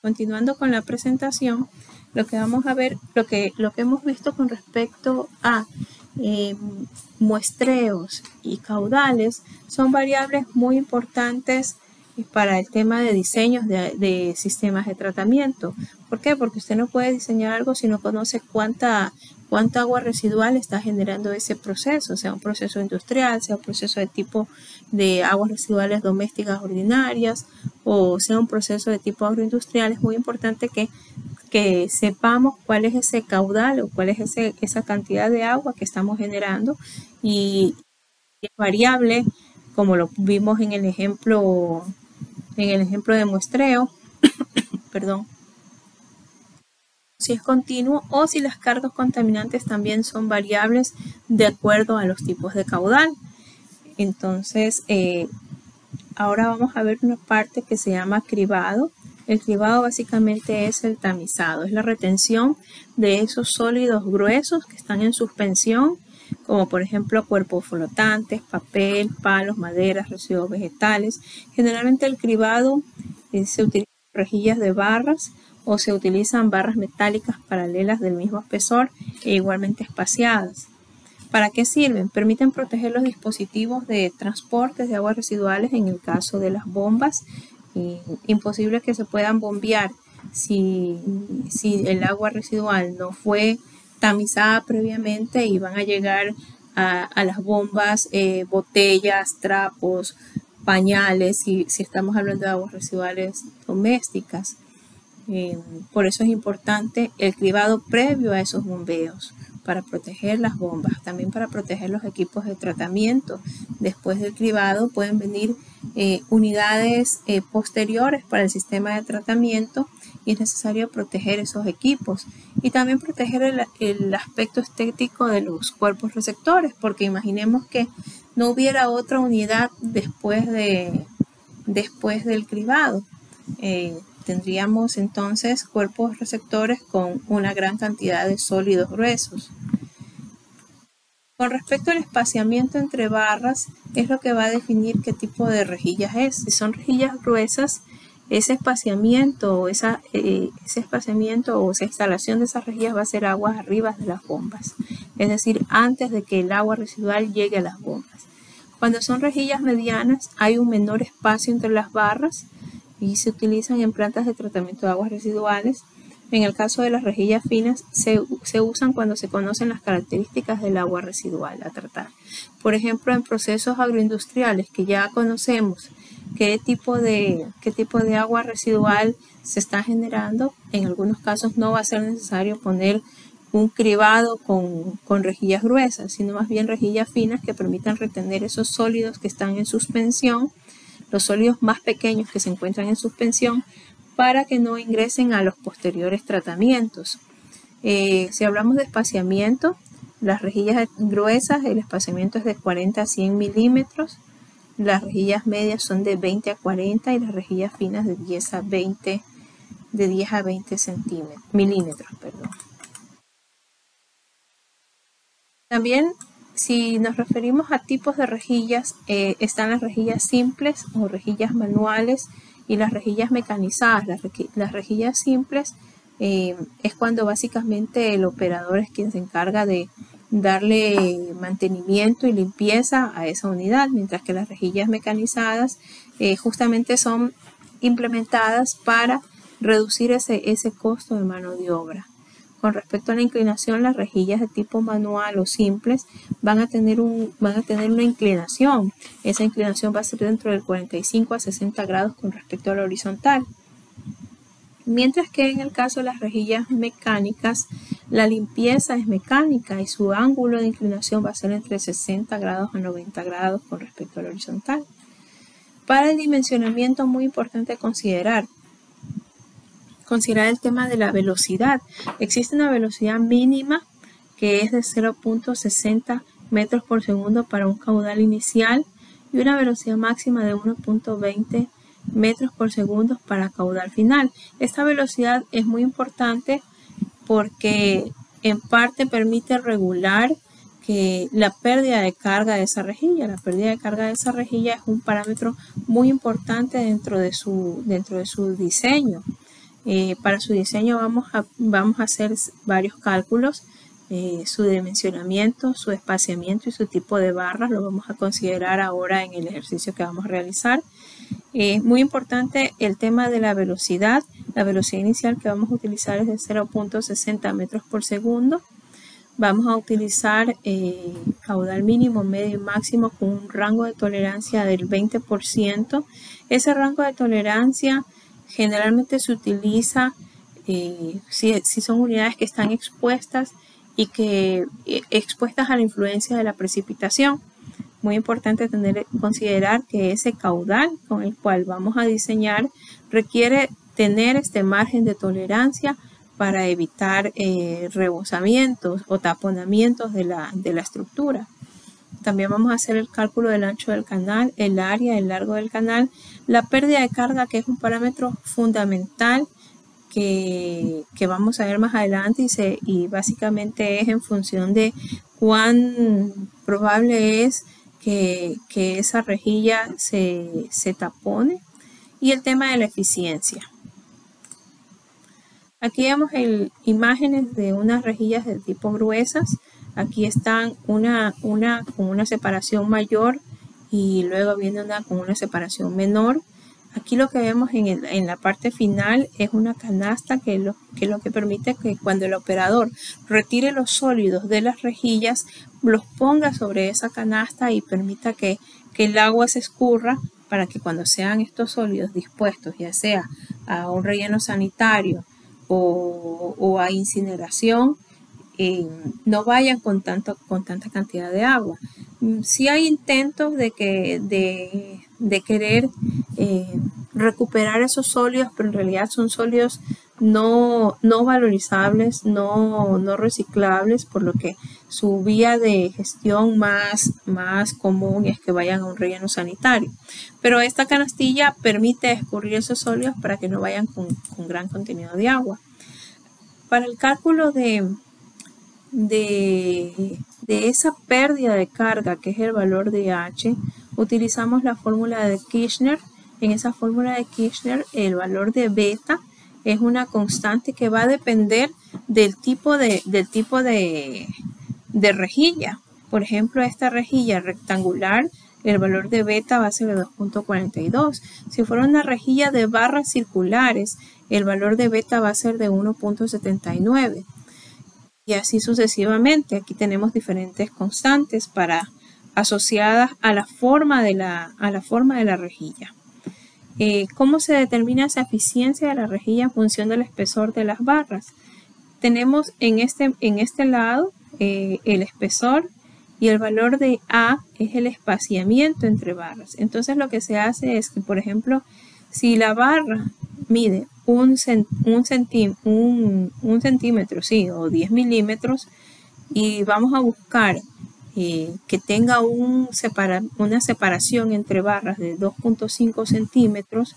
Continuando con la presentación, lo que vamos a ver, lo que hemos visto con respecto a muestreos y caudales son variables muy importantes para el tema de diseños de sistemas de tratamiento. ¿Por qué? Porque usted no puede diseñar algo si no conoce cuánta agua residual está generando ese proceso, sea un proceso industrial, sea un proceso de tipo de aguas residuales domésticas ordinarias o sea un proceso de tipo agroindustrial. Es muy importante que sepamos cuál es ese caudal o cuál es esa cantidad de agua que estamos generando y es variable, como lo vimos en el ejemplo de muestreo, perdón, si es continuo o si las cargas contaminantes también son variables de acuerdo a los tipos de caudal. Entonces, ahora vamos a ver una parte que se llama cribado. El cribado básicamente es el tamizado, es la retención de esos sólidos gruesos que están en suspensión, como por ejemplo cuerpos flotantes, papel, palos, maderas, residuos vegetales. Generalmente el cribado se utiliza en rejillas de barras o se utilizan barras metálicas paralelas del mismo espesor e igualmente espaciadas. ¿Para qué sirven? Permiten proteger los dispositivos de transporte de aguas residuales en el caso de las bombas. Imposible que se puedan bombear si el agua residual no fue tamizada previamente y van a llegar a las bombas botellas, trapos, pañales, si estamos hablando de aguas residuales domésticas. Por eso es importante el cribado previo a esos bombeos, para proteger las bombas, también para proteger los equipos de tratamiento. Después del cribado pueden venir unidades posteriores para el sistema de tratamiento y es necesario proteger esos equipos y también proteger el aspecto estético de los cuerpos receptores, porque imaginemos que no hubiera otra unidad después del cribado. Tendríamos entonces cuerpos receptores con una gran cantidad de sólidos gruesos. Con respecto al espaciamiento entre barras, es lo que va a definir qué tipo de rejillas es. Si son rejillas gruesas, ese espaciamiento o esa instalación de esas rejillas va a ser aguas arriba de las bombas, es decir, antes de que el agua residual llegue a las bombas. Cuando son rejillas medianas, hay un menor espacio entre las barras y se utilizan en plantas de tratamiento de aguas residuales. En el caso de las rejillas finas, se usan cuando se conocen las características del agua residual a tratar. Por ejemplo, en procesos agroindustriales que ya conocemos qué tipo de agua residual se está generando, en algunos casos no va a ser necesario poner un cribado con rejillas gruesas, sino más bien rejillas finas que permitan retener esos sólidos que están en suspensión, los sólidos más pequeños que se encuentran en suspensión, para que no ingresen a los posteriores tratamientos. Si hablamos de espaciamiento, las rejillas gruesas, el espaciamiento es de 40 a 100 milímetros, las rejillas medias son de 20 a 40 y las rejillas finas de 10 a 20 milímetros. También, si nos referimos a tipos de rejillas, están las rejillas simples o rejillas manuales y las rejillas mecanizadas. Las rejillas simples es cuando básicamente el operador es quien se encarga de darle mantenimiento y limpieza a esa unidad, mientras que las rejillas mecanizadas justamente son implementadas para reducir ese costo de mano de obra. Con respecto a la inclinación, las rejillas de tipo manual o simples van a tener una inclinación. Esa inclinación va a ser dentro del 45 a 60 grados con respecto a la horizontal. Mientras que en el caso de las rejillas mecánicas, la limpieza es mecánica y su ángulo de inclinación va a ser entre 60 grados a 90 grados con respecto a la horizontal. Para el dimensionamiento, muy importante considerar el tema de la velocidad. Existe una velocidad mínima que es de 0.60 metros por segundo para un caudal inicial y una velocidad máxima de 1.20 metros por segundo para caudal final. Esta velocidad es muy importante porque en parte permite regular que la pérdida de carga de esa rejilla. La pérdida de carga de esa rejilla es un parámetro muy importante dentro de su diseño. Para su diseño vamos a hacer varios cálculos, su dimensionamiento, su espaciamiento y su tipo de barras lo vamos a considerar ahora en el ejercicio que vamos a realizar. Es muy importante el tema de la velocidad. La velocidad inicial que vamos a utilizar es de 0.60 metros por segundo. Vamos a utilizar caudal mínimo, medio y máximo con un rango de tolerancia del 20%. Ese rango de tolerancia generalmente se utiliza si son unidades que están expuestas y que expuestas a la influencia de la precipitación. Muy importante considerar que ese caudal con el cual vamos a diseñar requiere tener este margen de tolerancia para evitar rebosamientos o taponamientos de la estructura. También vamos a hacer el cálculo del ancho del canal, el área, el largo del canal, la pérdida de carga, que es un parámetro fundamental que vamos a ver más adelante y básicamente es en función de cuán probable es que esa rejilla se tapone, y el tema de la eficiencia. Aquí vemos imágenes de unas rejillas de tipo gruesas. Aquí están una con una separación mayor y luego viene una con una separación menor. Aquí lo que vemos en la parte final es una canasta que lo que permite que cuando el operador retire los sólidos de las rejillas, los ponga sobre esa canasta y permita que el agua se escurra para que cuando sean estos sólidos dispuestos, ya sea a un relleno sanitario o a incineración, no vayan con tanta cantidad de agua. Sí hay intentos de querer recuperar esos sólidos, pero en realidad son sólidos no valorizables, no reciclables, por lo que su vía de gestión más común es que vayan a un relleno sanitario. Pero esta canastilla permite escurrir esos sólidos para que no vayan con gran contenido de agua. Para el cálculo de esa pérdida de carga, que es el valor de H, utilizamos la fórmula de Kirchner. En esa fórmula de Kirchner, el valor de beta es una constante que va a depender del tipo de rejilla. Por ejemplo, esta rejilla rectangular, el valor de beta va a ser de 2.42. Si fuera una rejilla de barras circulares, el valor de beta va a ser de 1.79. Y así sucesivamente. Aquí tenemos diferentes constantes asociadas a la forma de la rejilla. ¿Cómo se determina esa eficiencia de la rejilla en función del espesor de las barras? Tenemos en este lado el espesor, y el valor de A es el espaciamiento entre barras. Entonces lo que se hace es que, por ejemplo, si la barra mide un centímetro, sí, o 10 milímetros, y vamos a buscar que tenga una separación entre barras de 2.5 centímetros,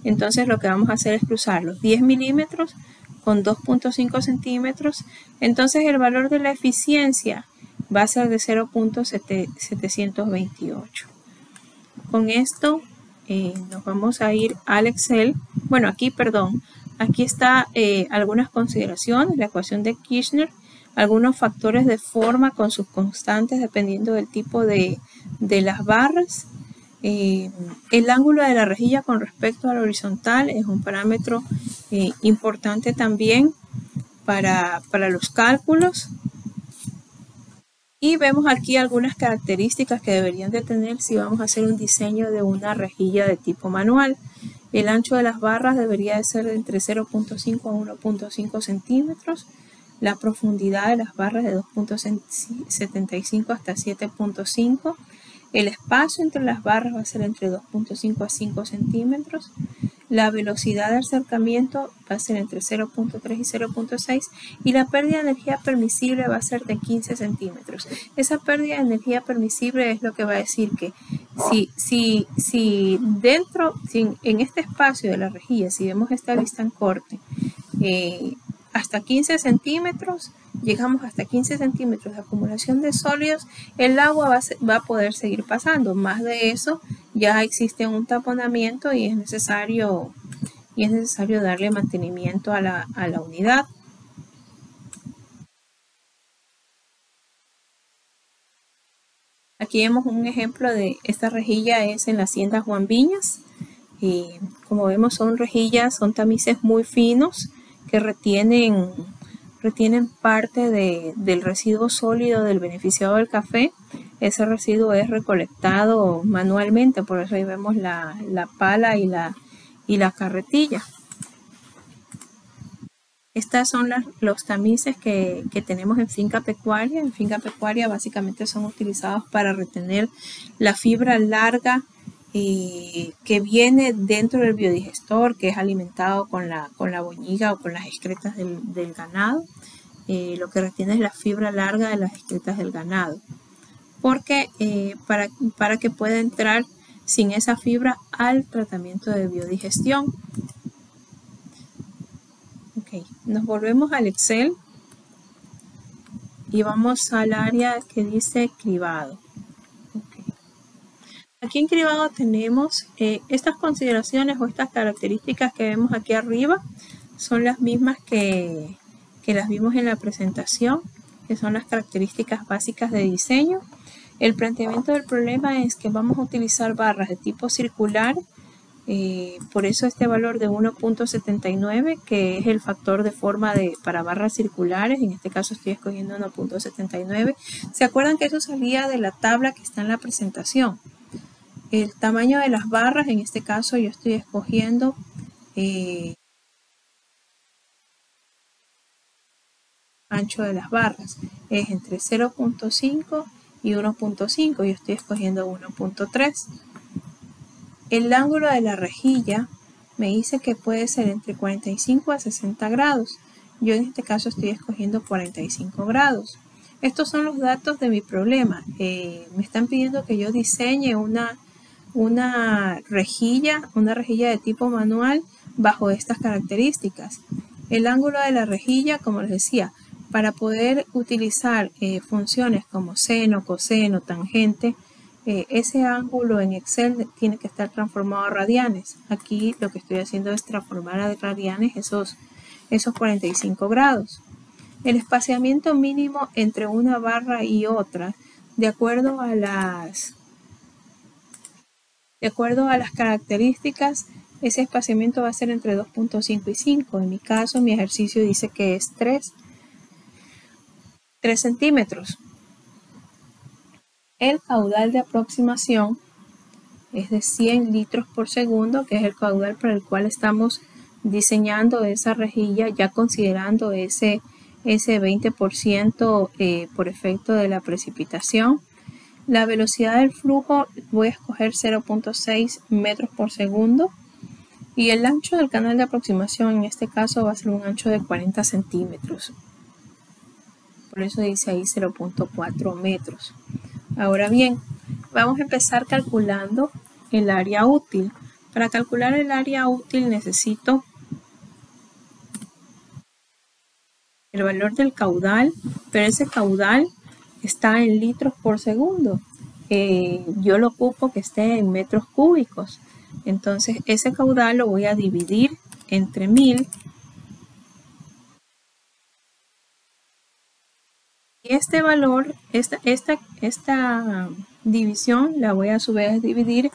entonces lo que vamos a hacer es cruzar los 10 milímetros con 2.5 centímetros, entonces el valor de la eficiencia va a ser de 0.728. Con esto nos vamos a ir al Excel. Bueno, aquí está algunas consideraciones, la ecuación de Kirchner, algunos factores de forma con sus constantes dependiendo del tipo de las barras. El ángulo de la rejilla con respecto al horizontal es un parámetro importante también para los cálculos. Y vemos aquí algunas características que deberían de tener si vamos a hacer un diseño de una rejilla de tipo manual. El ancho de las barras debería de ser de entre 0.5 a 1.5 centímetros. La profundidad de las barras de 2.75 hasta 7.5. El espacio entre las barras va a ser entre 2.5 a 5 centímetros. La velocidad de acercamiento va a ser entre 0.3 y 0.6 y la pérdida de energía permisible va a ser de 15 centímetros. Esa pérdida de energía permisible es lo que va a decir que si en este espacio de la rejilla, si vemos esta vista en corte, hasta 15 centímetros, llegamos hasta 15 centímetros de acumulación de sólidos, el agua va a poder seguir pasando. Más de eso, ya existe un taponamiento y es necesario y es necesario darle mantenimiento a la unidad. Aquí vemos un ejemplo de esta rejilla, es en la hacienda Juan Viñas. Como vemos, son rejillas, son tamices muy finos que retienen parte del residuo sólido del beneficiado del café. Ese residuo es recolectado manualmente, por eso ahí vemos la pala y la carretilla. Estas son los tamices que tenemos en finca pecuaria. En finca pecuaria básicamente son utilizados para retener la fibra larga que viene dentro del biodigestor, que es alimentado con la boñiga o con las excretas del ganado. Lo que retiene es la fibra larga de las excretas del ganado, porque para que pueda entrar sin esa fibra al tratamiento de biodigestión. Okay. Nos volvemos al Excel y vamos al área que dice cribado. Okay. Aquí en cribado tenemos estas consideraciones o estas características que vemos aquí arriba, son las mismas que las vimos en la presentación, que son las características básicas de diseño. El planteamiento del problema es que vamos a utilizar barras de tipo circular, por eso este valor de 1.79, que es el factor de forma para barras circulares. En este caso estoy escogiendo 1.79. ¿Se acuerdan que eso salía de la tabla que está en la presentación? El tamaño de las barras, en este caso yo estoy escogiendo ancho de las barras, es entre 0.5 y 1.5, yo estoy escogiendo 1.3. El ángulo de la rejilla me dice que puede ser entre 45 a 60 grados. Yo en este caso estoy escogiendo 45 grados. Estos son los datos de mi problema. Me están pidiendo que yo diseñe una rejilla de tipo manual bajo estas características. El ángulo de la rejilla, como les decía, para poder utilizar funciones como seno, coseno, tangente, ese ángulo en Excel tiene que estar transformado a radianes. Aquí lo que estoy haciendo es transformar a radianes esos 45 grados. El espaciamiento mínimo entre una barra y otra, de acuerdo a las características, ese espaciamiento va a ser entre 2.5 y 5. En mi caso, mi ejercicio dice que es 3 centímetros. El caudal de aproximación es de 100 litros por segundo, que es el caudal para el cual estamos diseñando esa rejilla, ya considerando ese 20% por efecto de la precipitación. La velocidad del flujo voy a escoger 0.6 metros por segundo. Y el ancho del canal de aproximación en este caso va a ser un ancho de 40 centímetros. Por eso dice ahí 0.4 metros. Ahora bien, vamos a empezar calculando el área útil. Para calcular el área útil necesito el valor del caudal, pero ese caudal está en litros por segundo. Yo lo ocupo que esté en metros cúbicos. Entonces ese caudal lo voy a dividir entre 1000. Y este valor, esta división la voy a su vez dividir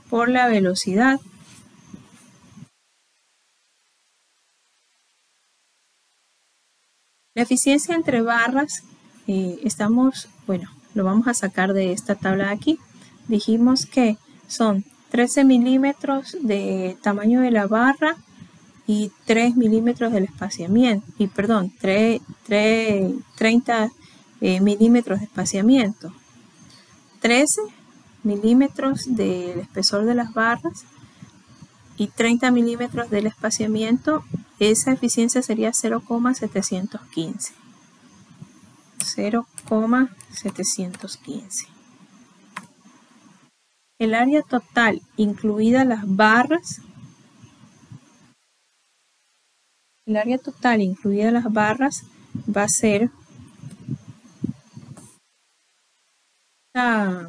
por la velocidad. La eficiencia entre barras, lo vamos a sacar de esta tabla de aquí. Dijimos que son 13 milímetros de tamaño de la barra y 3 milímetros del espaciamiento, 30 milímetros de espaciamiento, 13 milímetros del espesor de las barras y 30 milímetros del espaciamiento. Esa eficiencia sería 0,715. 0,715. El área total, incluida las barras, va a ser la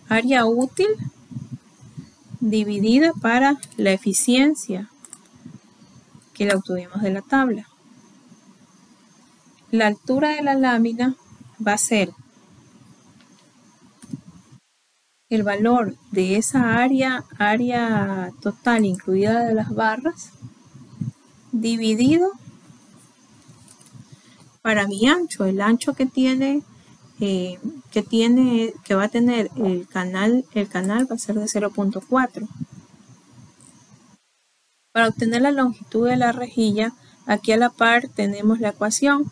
área útil dividida para la eficiencia. que la obtuvimos de la tabla. La altura de la lámina va a ser el valor de esa área total incluida de las barras dividido para mi ancho, el ancho que va a tener el canal va a ser de 0.4. Para obtener la longitud de la rejilla, aquí a la par tenemos la ecuación.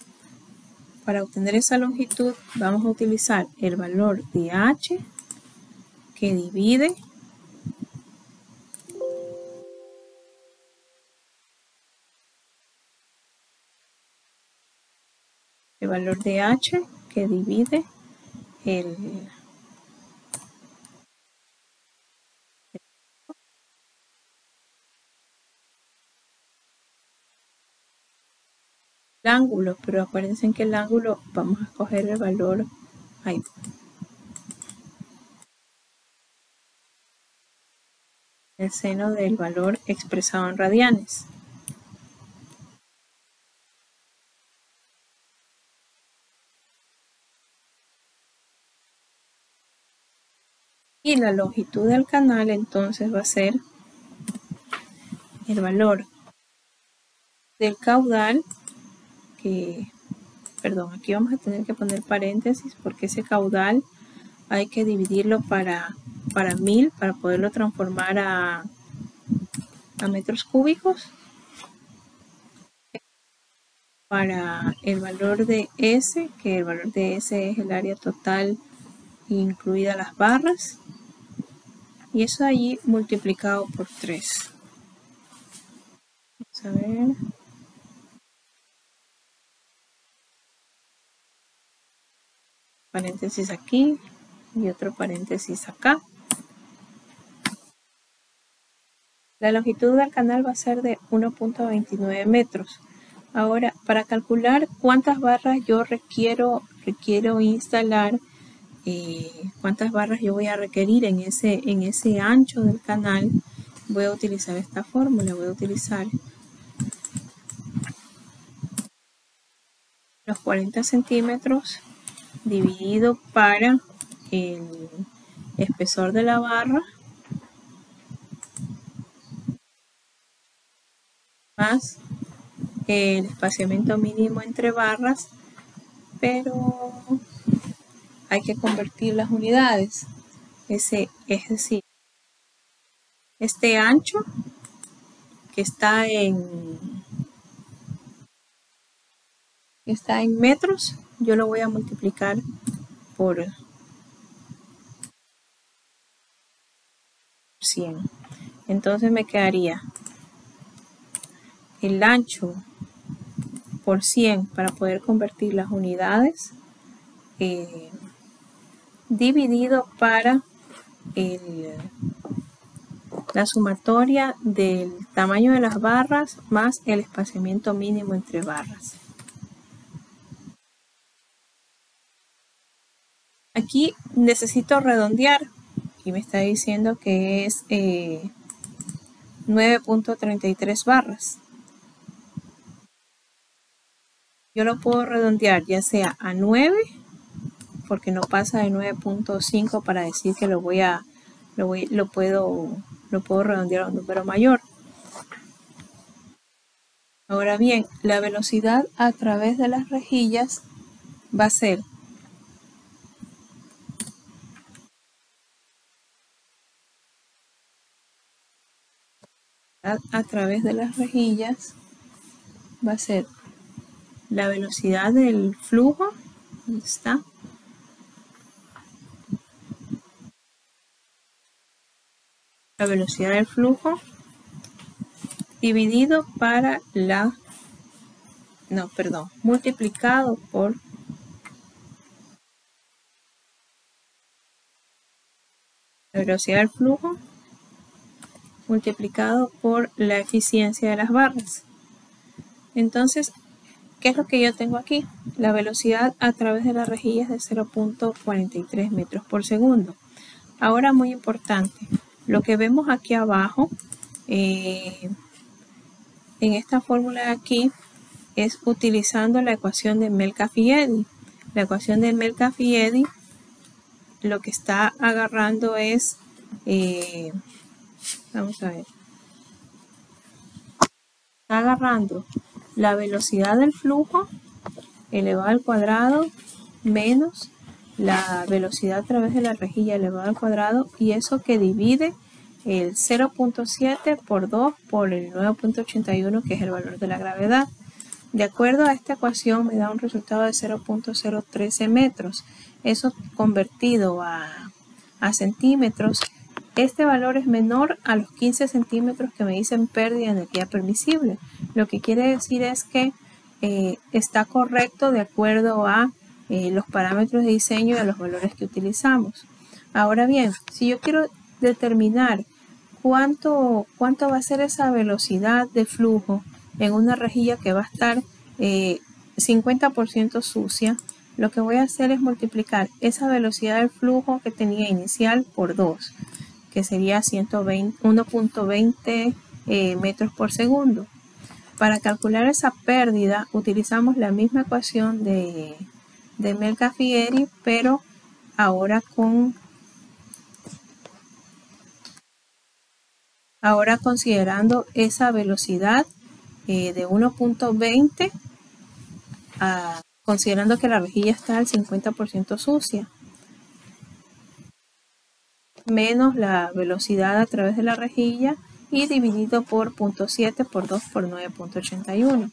Para obtener esa longitud vamos a utilizar el valor de h que divide el valor de h que divide el ángulo, pero acuérdense que el ángulo vamos a escoger el valor ahí. El seno del valor expresado en radianes. Y la longitud del canal entonces va a ser el valor del caudal aquí vamos a tener que poner paréntesis porque ese caudal hay que dividirlo para 1000 para poderlo transformar a metros cúbicos. Para el valor de S, que el valor de S es el área total incluida las barras, y eso allí multiplicado por 3. Vamos a ver. Paréntesis aquí y otro paréntesis acá. La longitud del canal va a ser de 1.29 metros. Ahora, para calcular cuántas barras yo requiero instalar, cuántas barras yo voy a requerir en ese ancho del canal, voy a utilizar esta fórmula. Voy a utilizar los 40 centímetros dividido para el espesor de la barra más el espaciamiento mínimo entre barras, pero hay que convertir las unidades. Es decir, este ancho que está en metros, yo lo voy a multiplicar por 100. Entonces me quedaría el ancho por 100 para poder convertir las unidades dividido para la sumatoria del tamaño de las barras más el espaciamiento mínimo entre barras. Aquí necesito redondear y me está diciendo que es 9.33 barras. Yo lo puedo redondear ya sea a 9, porque no pasa de 9.5 para decir que lo puedo redondear a un número mayor. Ahora bien, la velocidad a través de las rejillas va a ser la velocidad del flujo. ¿Dónde está? La velocidad del flujo dividido multiplicado por la velocidad del flujo multiplicado por la eficiencia de las barras. Entonces, ¿qué es lo que yo tengo aquí? La velocidad a través de las rejillas de 0.43 metros por segundo. Ahora, muy importante, lo que vemos aquí abajo en esta fórmula de aquí es utilizando la ecuación de Melcaffe-Eddy. La ecuación de Melcaffe-Eddy lo que está agarrando es, vamos a ver, está agarrando la velocidad del flujo elevado al cuadrado menos la velocidad a través de la rejilla elevado al cuadrado, y eso que divide el 0.7 por 2 por el 9.81, que es el valor de la gravedad. De acuerdo a esta ecuación me da un resultado de 0.013 metros. Eso convertido a centímetros, este valor es menor a los 15 centímetros que me dicen pérdida de energía permisible. Lo que quiere decir es que está correcto de acuerdo a los parámetros de diseño y a los valores que utilizamos. Ahora bien, si yo quiero determinar cuánto va a ser esa velocidad de flujo en una rejilla que va a estar 50% sucia, lo que voy a hacer es multiplicar esa velocidad del flujo que tenía inicial por 2, que sería 1.20 metros por segundo. Para calcular esa pérdida utilizamos la misma ecuación de Melcaffe-Eddy, pero ahora considerando esa velocidad de 1.20, considerando que la rejilla está al 50% sucia, menos la velocidad a través de la rejilla y dividido por 0.7 por 2 por 9.81.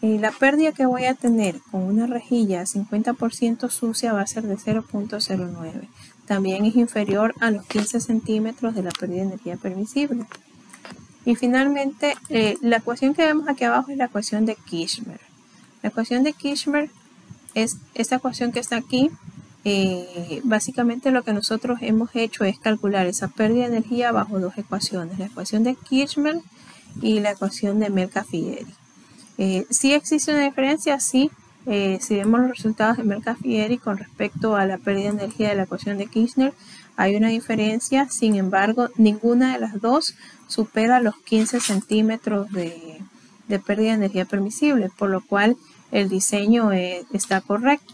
La pérdida que voy a tener con una rejilla 50% sucia va a ser de 0.09. También es inferior a los 15 centímetros de la pérdida de energía permisible. Y finalmente, la ecuación que vemos aquí abajo es la ecuación de Kirchner. La ecuación de Kirchner es esta ecuación que está aquí. Básicamente lo que nosotros hemos hecho es calcular esa pérdida de energía bajo dos ecuaciones, la ecuación de Kirchner y la ecuación de Melcaffe-Eddy. ¿Sí existe una diferencia? Sí. Si vemos los resultados de Melcaffe-Eddy con respecto a la pérdida de energía de la ecuación de Kirchner, hay una diferencia. Sin embargo, ninguna de las dos supera los 15 centímetros de pérdida de energía permisible, por lo cual el diseño está correcto.